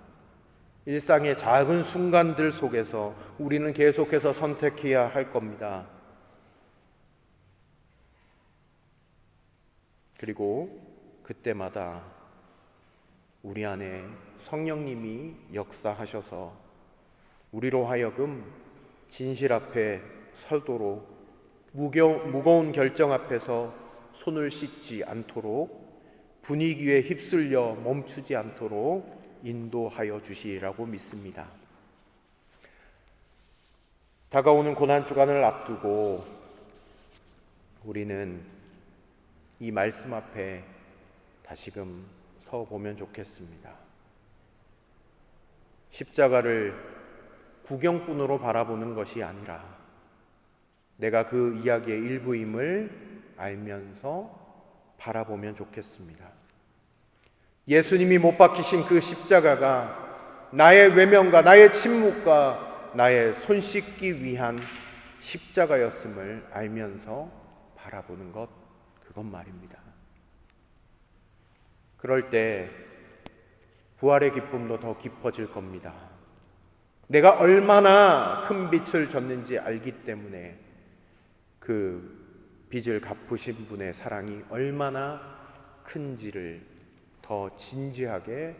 일상의 작은 순간들 속에서 우리는 계속해서 선택해야 할 겁니다. 그리고 그때마다 우리 안에 성령님이 역사하셔서 우리로 하여금 진실 앞에 서도록 무거운 결정 앞에서 손을 씻지 않도록 분위기에 휩쓸려 멈추지 않도록 인도하여 주시리라고 믿습니다. 다가오는 고난주간을 앞두고 우리는 이 말씀 앞에 다시금 서 보면 좋겠습니다. 십자가를 구경꾼으로 바라보는 것이 아니라 내가 그 이야기의 일부임을 알면서 바라보면 좋겠습니다. 예수님이 못 박히신 그 십자가가 나의 외면과 나의 침묵과 나의 손 씻기 위한 십자가였음을 알면서 바라보는 것, 그것 말입니다. 그럴 때 부활의 기쁨도 더 깊어질 겁니다. 내가 얼마나 큰 빚을 졌는지 알기 때문에 그 빚을 갚으신 분의 사랑이 얼마나 큰지를 더 진지하게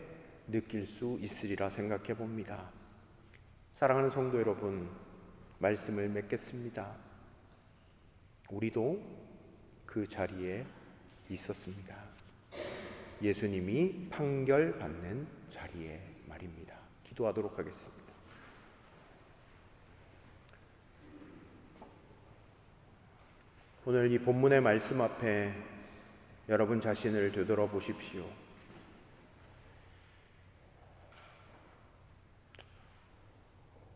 느낄 수 있으리라 생각해 봅니다. 사랑하는 성도 여러분, 말씀을 맺겠습니다. 우리도 그 자리에 있었습니다. 예수님이 판결받는 자리에 말입니다. 기도하도록 하겠습니다. 오늘 이 본문의 말씀 앞에 여러분 자신을 되돌아보십시오.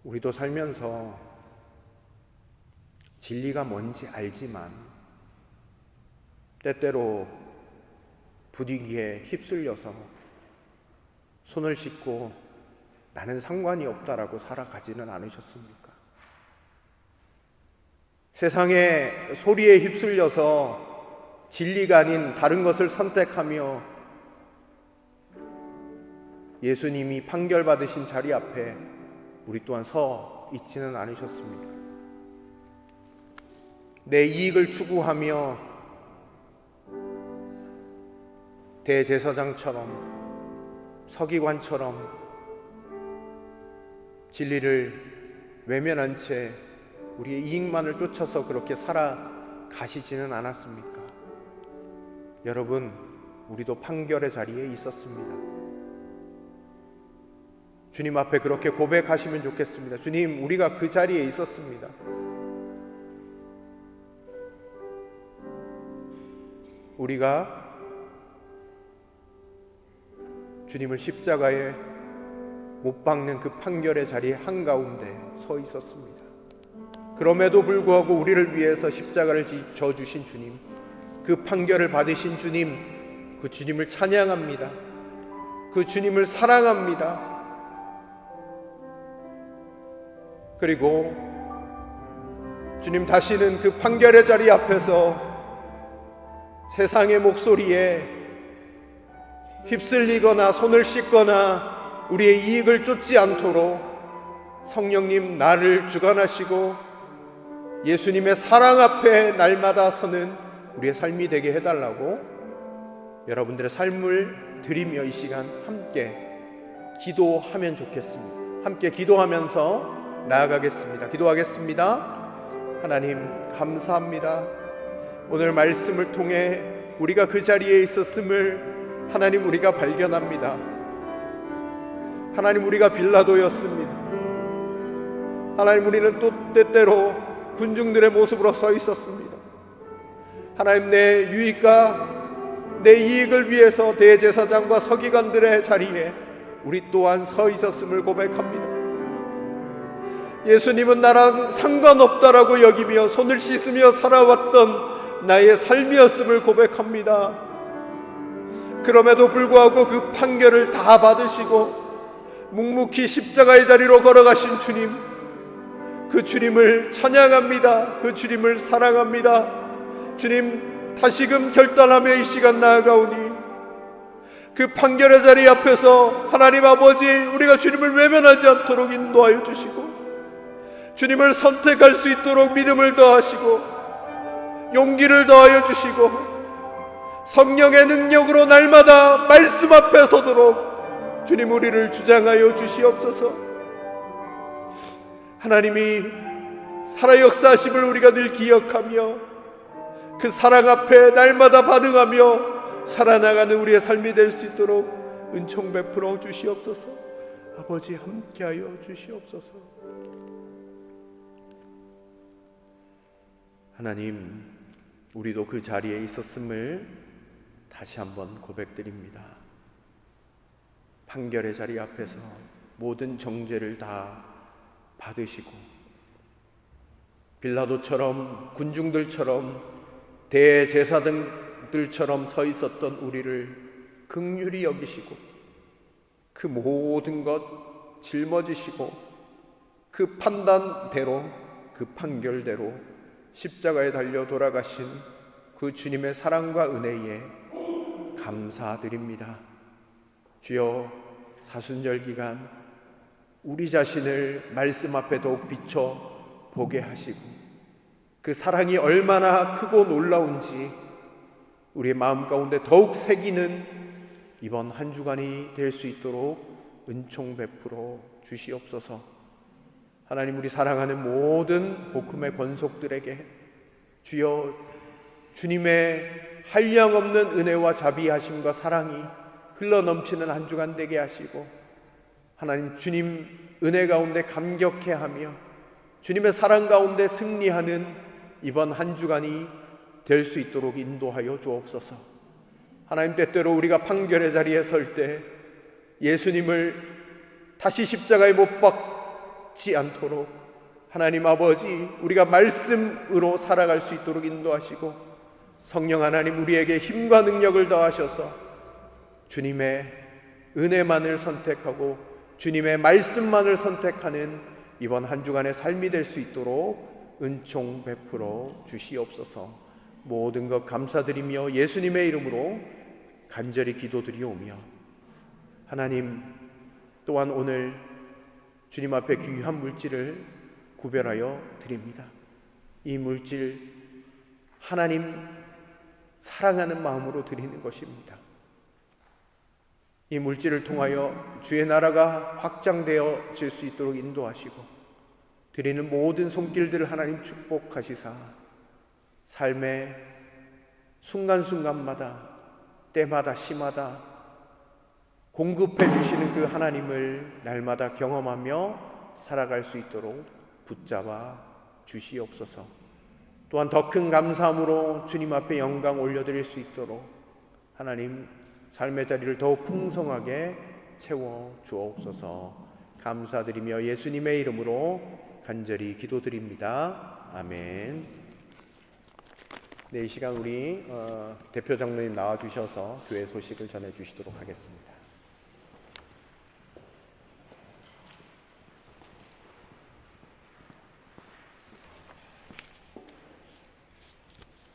우리도 살면서 진리가 뭔지 알지만 때때로 부디기에 휩쓸려서 손을 씻고 나는 상관이 없다라고 살아가지는 않으셨습니까? 세상의 소리에 휩쓸려서 진리가 아닌 다른 것을 선택하며 예수님이 판결받으신 자리 앞에 우리 또한 서 있지는 않으셨습니까? 내 이익을 추구하며 대제사장처럼 서기관처럼 진리를 외면한 채 우리의 이익만을 쫓아서 그렇게 살아가시지는 않았습니까? 여러분, 우리도 판결의 자리에 있었습니다. 주님 앞에 그렇게 고백하시면 좋겠습니다. 주님, 우리가 그 자리에 있었습니다. 우리가 주님을 십자가에 못 박는 그 판결의 자리에 한가운데 서 있었습니다. 그럼에도 불구하고 우리를 위해서 십자가를 져주신 주님, 그 판결을 받으신 주님, 그 주님을 찬양합니다. 그 주님을 사랑합니다. 그리고 주님 다시는 그 판결의 자리 앞에서 세상의 목소리에 휩쓸리거나 손을 씻거나 우리의 이익을 쫓지 않도록 성령님 나를 주관하시고 예수님의 사랑 앞에 날마다 서는 우리의 삶이 되게 해달라고 여러분들의 삶을 드리며 이 시간 함께 기도하면 좋겠습니다. 함께 기도하면서 나아가겠습니다. 기도하겠습니다. 하나님 감사합니다. 오늘 말씀을 통해 우리가 그 자리에 있었음을 하나님 우리가 발견합니다. 하나님 우리가 빌라도였습니다. 하나님 우리는 또 때때로 군중들의 모습으로 서 있었습니다. 하나님 내 유익과 내 이익을 위해서 대제사장과 서기관들의 자리에 우리 또한 서 있었음을 고백합니다. 예수님은 나랑 상관없다라고 여기며 손을 씻으며 살아왔던 나의 삶이었음을 고백합니다. 그럼에도 불구하고 그 판결을 다 받으시고 묵묵히 십자가의 자리로 걸어가신 주님, 그 주님을 찬양합니다. 그 주님을 사랑합니다. 주님 다시금 결단하며 이 시간 나아가오니 그 판결의 자리 앞에서 하나님 아버지 우리가 주님을 외면하지 않도록 인도하여 주시고 주님을 선택할 수 있도록 믿음을 더하시고 용기를 더하여 주시고 성령의 능력으로 날마다 말씀 앞에 서도록 주님 우리를 주장하여 주시옵소서. 하나님이 살아 역사하심을 우리가 늘 기억하며 그 사랑 앞에 날마다 반응하며 살아나가는 우리의 삶이 될 수 있도록 은총 베풀어 주시옵소서. 아버지 함께하여 주시옵소서. 하나님, 우리도 그 자리에 있었음을 다시 한번 고백드립니다. 판결의 자리 앞에서 모든 정죄를 다 받으시고 빌라도처럼 군중들처럼 대제사장들처럼 서 있었던 우리를 긍휼히 여기시고 그 모든 것 짊어지시고 그 판단대로 그 판결대로 십자가에 달려 돌아가신 그 주님의 사랑과 은혜에 감사드립니다. 주여, 사순절 기간 우리 자신을 말씀 앞에 더욱 비춰 보게 하시고 그 사랑이 얼마나 크고 놀라운지 우리의 마음 가운데 더욱 새기는 이번 한 주간이 될 수 있도록 은총 베풀어 주시옵소서. 하나님, 우리 사랑하는 모든 복음의 권속들에게 주여 주님의 한량없는 은혜와 자비하심과 사랑이 흘러넘치는 한 주간 되게 하시고 하나님, 주님 은혜 가운데 감격해하며 주님의 사랑 가운데 승리하는 이번 한 주간이 될 수 있도록 인도하여 주옵소서. 하나님, 때때로 우리가 판결의 자리에 설 때 예수님을 다시 십자가에 못 박지 않도록 하나님 아버지, 우리가 말씀으로 살아갈 수 있도록 인도하시고 성령 하나님, 우리에게 힘과 능력을 더하셔서 주님의 은혜만을 선택하고 주님의 말씀만을 선택하는 이번 한 주간의 삶이 될 수 있도록 은총 베풀어 주시옵소서. 모든 것 감사드리며 예수님의 이름으로 간절히 기도드리오며 하나님, 또한 오늘 주님 앞에 귀한 물질을 구별하여 드립니다. 이 물질 하나님 사랑하는 마음으로 드리는 것입니다. 이 물질을 통하여 주의 나라가 확장되어질 수 있도록 인도하시고 드리는 모든 손길들을 하나님 축복하시사 삶의 순간순간마다 때마다 시마다 공급해 주시는 그 하나님을 날마다 경험하며 살아갈 수 있도록 붙잡아 주시옵소서. 또한 더 큰 감사함으로 주님 앞에 영광 올려드릴 수 있도록 하나님 삶의 자리를 더욱 풍성하게 채워 주옵소서. 감사드리며 예수님의 이름으로 간절히 기도드립니다. 아멘. 네, 이 시간 우리 대표 장로님 나와주셔서 교회 소식을 전해주시도록 하겠습니다.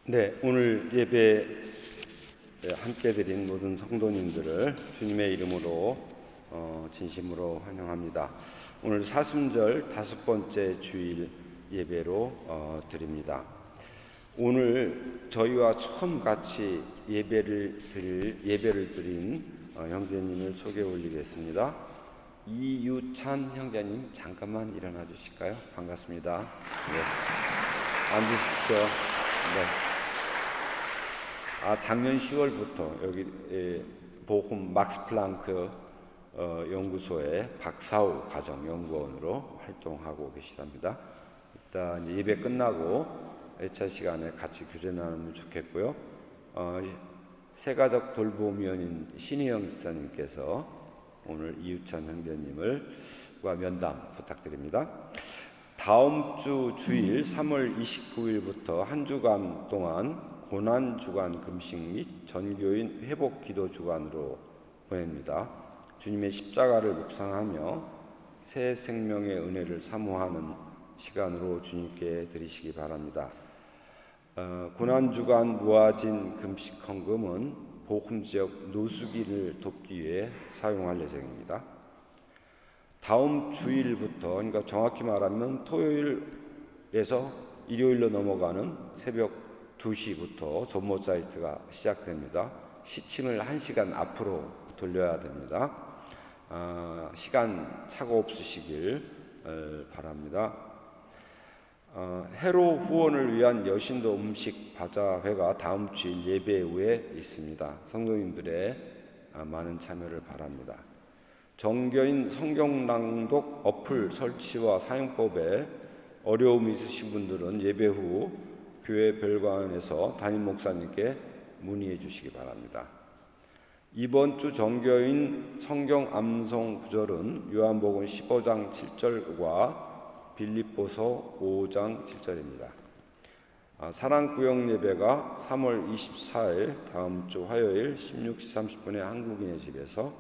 네, 오늘 예배 함께 드린 모든 성도님들을 주님의 이름으로 진심으로 환영합니다. 오늘 사순절 5번째 주일 예배로 드립니다. 오늘 저희와 처음 같이 예배를 드린 형제님을 소개 올리겠습니다. 이유찬 형제님, 잠깐만 일어나 주실까요? 반갑습니다. 네. 앉으십시오. 네. 작년 10월부터 여기 보훔 막스 플랑크 연구소의 박사우 가정연구원으로 활동하고 계시답니다. 일단 예배 끝나고 2차 시간에 같이 교제 나누면 좋겠고요. 새가족 돌봄위원인 신희영 집사님께서 오늘 이유찬 형제님과 면담 부탁드립니다. 다음 주 주일 3월 29일부터 한 주간 동안 고난주간 금식 및 전교인 회복기도 주간으로 보냅니다. 주님의 십자가를 묵상하며 새 생명의 은혜를 사모하는 시간으로 주님께 드리시기 바랍니다. 고난주간 모아진 금식 헌금은 보금지역 노숙인을 돕기 위해 사용할 예정입니다. 다음 주일부터, 그러니까 정확히 말하면 토요일에서 일요일로 넘어가는 새벽 2시부터 전모 사이트가 시작됩니다. 시침을 1시간 앞으로 돌려야 됩니다. 시간 착오 없으시길 바랍니다. 해로 후원을 위한 여신도 음식 바자회가 다음 주일 예배 후에 있습니다. 성도님들의 많은 참여를 바랍니다. 정교인 성경낭독 어플 설치와 사용법에 어려움이 있으신 분들은 예배 후 교회 별관에서 담임 목사님께 문의해 주시기 바랍니다. 이번 주 정교인 성경 암송 구절은 요한복음 15장 7절과 빌립보서 5장 7절입니다. 사랑구역 예배가 3월 24일 다음 주 화요일 16시 30분에 한국인의 집에서,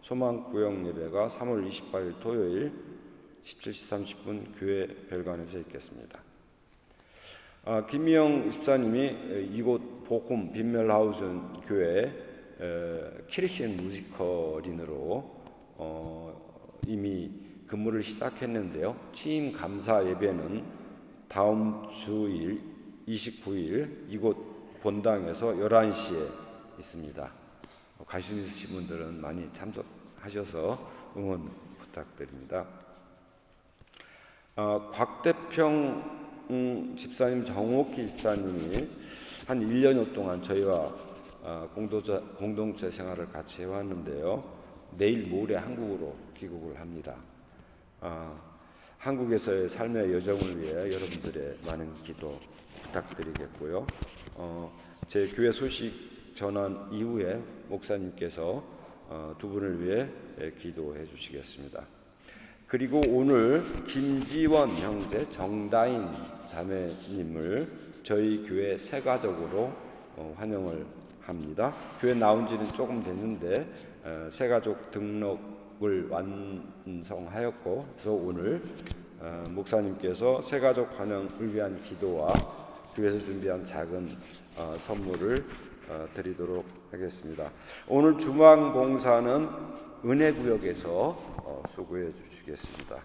소망구역 예배가 3월 28일 토요일 17시 30분 교회 별관에서 있겠습니다. 김미영 집사님이 이곳 보홈 빈멜하우스 교회 키르시엔 뮤지컬인으로 이미 근무를 시작했는데요. 취임 감사 예배는 다음 주일 29일 이곳 본당에서 11시에 있습니다. 관심 있으신 분들은 많이 참석하셔서 응원 부탁드립니다. 곽대평 집사님, 정옥희 집사님이 한 1년여 동안 저희와 공동체 생활을 같이 해왔는데요. 내일 모레 한국으로 귀국을 합니다. 한국에서의 삶의 여정을 위해 여러분들의 많은 기도 부탁드리겠고요. 제 교회 소식 전한 이후에 목사님께서 두 분을 위해 기도해 주시겠습니다. 그리고 오늘 김지원 형제, 정다인 자매님을 저희 교회 새 가족으로 환영을 합니다. 교회 나온 지는 조금 됐는데 새 가족 등록을 완성하였고, 그래서 오늘 목사님께서 새 가족 환영을 위한 기도와 교회에서 준비한 작은 선물을 드리도록 하겠습니다. 오늘 중앙봉사는 은혜구역에서 수고해 주시겠습니다.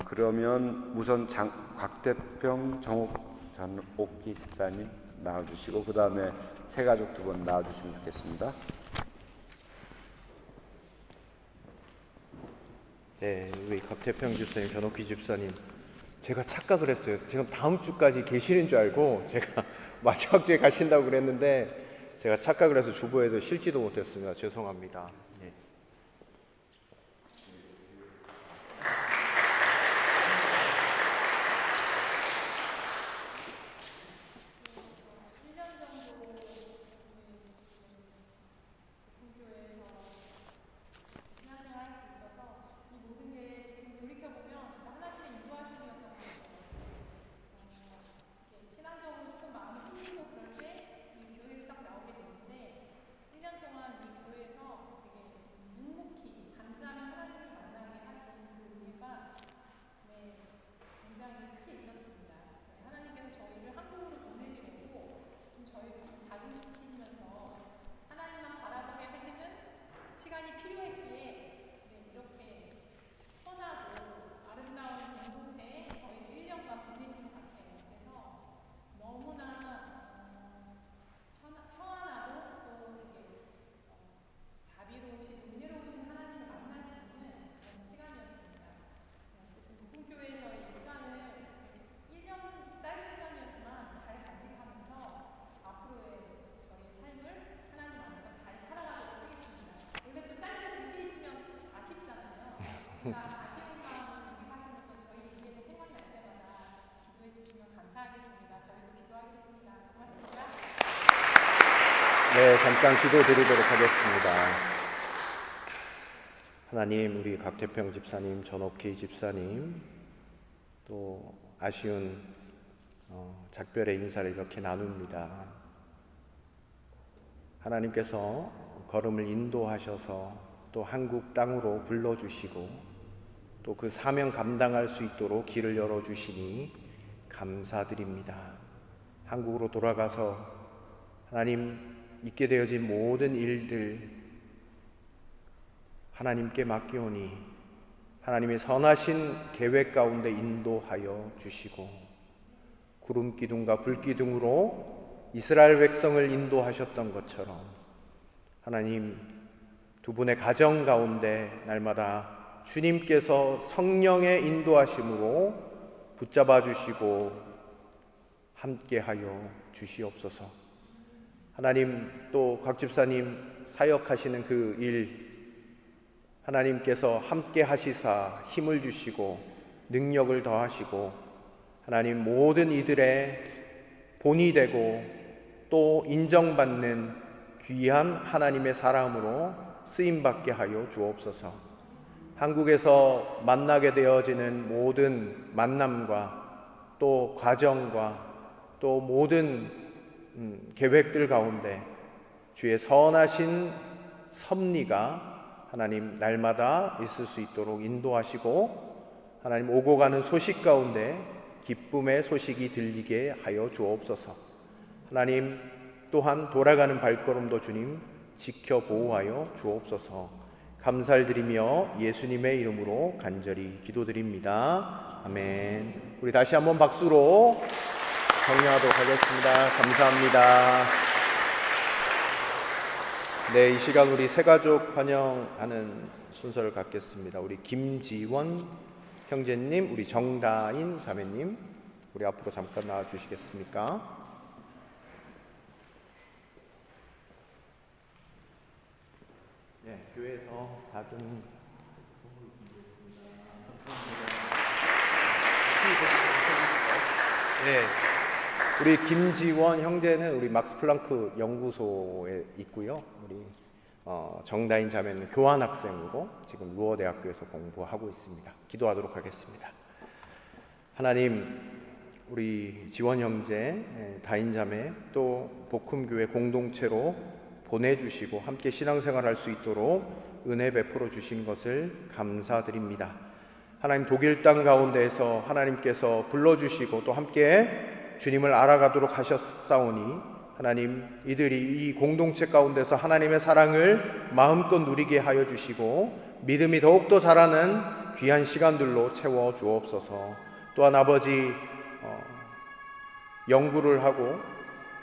그러면 우선 곽대평, 정옥기 집사님 나와주시고, 그 다음에 새 가족 두 분 나와주시면 좋겠습니다. 네, 우리 곽태평 집사님, 전옥희 집사님, 제가 착각을 했어요. 지금 다음 주까지 계시는 줄 알고 제가 마지막 주에 가신다고 그랬는데 제가 착각을 해서 주보에도 실지도 못했습니다. 죄송합니다. 네. 네, 잠깐 기도드리도록 하겠습니다. 하나님, 우리 곽태평 집사님, 전옥희 집사님, 또 아쉬운 작별의 인사를 이렇게 나눕니다. 하나님께서 걸음을 인도하셔서 또 한국 땅으로 불러주시고 또 그 사명 감당할 수 있도록 길을 열어주시니 감사드립니다. 한국으로 돌아가서 하나님 있게 되어진 모든 일들 하나님께 맡기오니 하나님의 선하신 계획 가운데 인도하여 주시고, 구름 기둥과 불 기둥으로 이스라엘 백성을 인도하셨던 것처럼 하나님 두 분의 가정 가운데 날마다 주님께서 성령의 인도하심으로 붙잡아 주시고 함께하여 주시옵소서. 하나님, 또 곽 집사님 사역하시는 그 일 하나님께서 함께 하시사 힘을 주시고 능력을 더하시고 하나님 모든 이들의 본이 되고 또 인정받는 귀한 하나님의 사람으로 쓰임받게 하여 주옵소서. 한국에서 만나게 되어지는 모든 만남과 또 과정과 또 모든 계획들 가운데 주의 선하신 섭리가 하나님 날마다 있을 수 있도록 인도하시고 하나님 오고 가는 소식 가운데 기쁨의 소식이 들리게 하여 주옵소서. 하나님 또한 돌아가는 발걸음도 주님 지켜 보호하여 주옵소서. 감사를 드리며 예수님의 이름으로 간절히 기도드립니다. 아멘. 우리 다시 한번 박수로 격려하도록 하겠습니다. 감사합니다. 네, 이 시간 우리 새가족 환영하는 순서를 갖겠습니다. 우리 김지원 형제님, 우리 정다인 자매님, 우리 앞으로 잠깐 나와 주시겠습니까? 네, 교회에서 작은 네, 우리 김지원 형제는 우리 막스 플랑크 연구소에 있고요. 우리 정다인 자매는 교환학생으로 지금 루어 대학교에서 공부하고 있습니다. 기도하도록 하겠습니다. 하나님, 우리 지원 형제, 다인 자매 또 복음교회 공동체로 보내주시고 함께 신앙생활할 수 있도록 은혜 베풀어 주신 것을 감사드립니다. 하나님, 독일 땅 가운데에서 하나님께서 불러주시고 또 함께 주님을 알아가도록 하셨사오니 하나님, 이들이 이 공동체 가운데서 하나님의 사랑을 마음껏 누리게 하여 주시고 믿음이 더욱더 자라는 귀한 시간들로 채워 주옵소서. 또한 아버지, 연구를 하고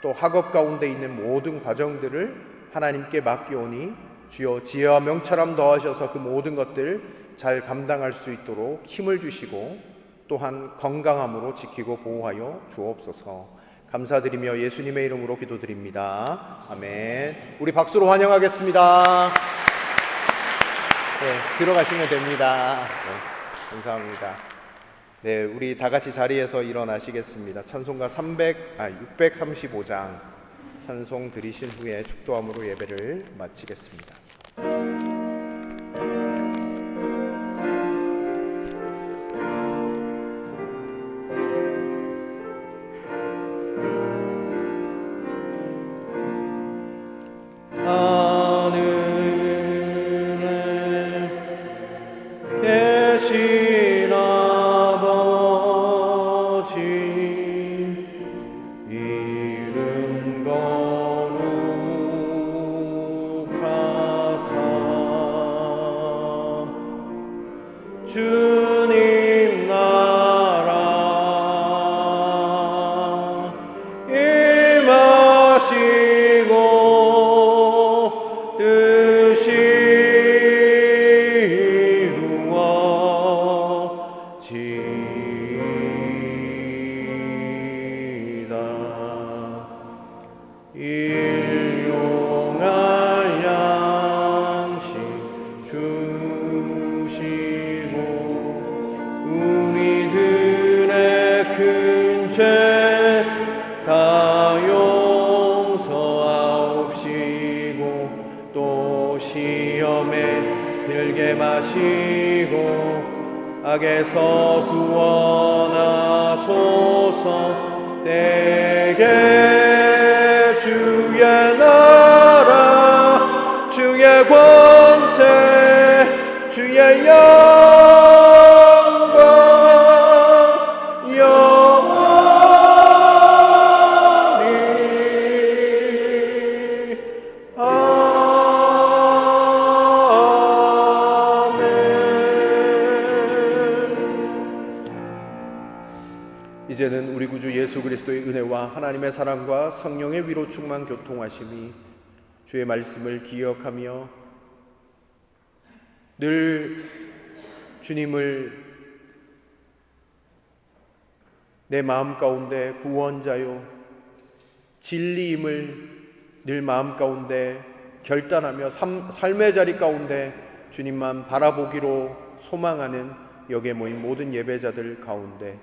또 학업 가운데 있는 모든 과정들을 하나님께 맡기오니 주여 지혜와 명철함 더하셔서 그 모든 것들 잘 감당할 수 있도록 힘을 주시고 또한 건강함으로 지키고 보호하여 주옵소서. 감사드리며 예수님의 이름으로 기도드립니다. 아멘. 우리 박수로 환영하겠습니다. 네, 들어가시면 됩니다. 네, 감사합니다. 네, 우리 다 같이 자리에서 일어나시겠습니다. 찬송가 635장 찬송 드리신 후에 축도함으로 예배를 마치겠습니다. 주님 나라 임하시고 뜻이 이루어지이다. 일용할 양식 주시고 우리들의 큰 죄 다 용서하옵시고 또 시험에 들게 마시고 악에서 구원하소서. 내게 주의 나라 주의 권세 주의 영광 영원히 아멘. 이제는 우리 구주 예수 그리스도의 은혜와 하나님의 사랑과 성령의 위로 충만 교통하심이 주의 말씀을 기억하며 늘 주님을 내 마음 가운데 구원자요 진리임을 늘 마음 가운데 결단하며 삶의 자리 가운데 주님만 바라보기로 소망하는 여기에 모인 모든 예배자들 가운데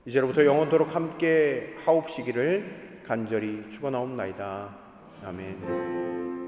이제로부터 영원토록 함께 하옵시기를 간절히 축원하옵나이다. 아멘.